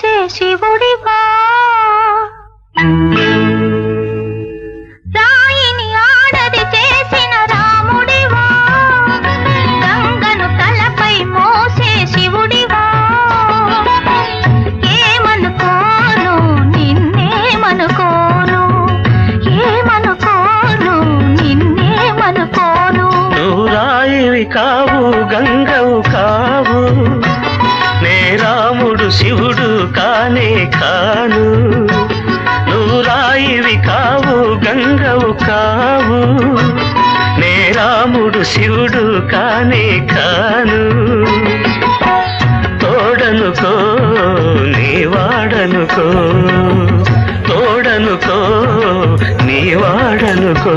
మోసే శివుడివా రాయిని ఆడది చేసిన రాముడివా గంగను తలపై మోసే శివుడివా ఏమనుకోను నిన్నేమనుకోను ఏమనుకోను నిన్నేమనుకోను నువ్వు రాయివి కావు గంగవు కావు నే రాముడు శివుడు కానే కాను నువ్వు రాయివి కావు గంగవు కావు నే రాముడు శివుడు కానే కాను తోడనుకో నీ వాడనుకో తోడనుకో నీ వాడనుకో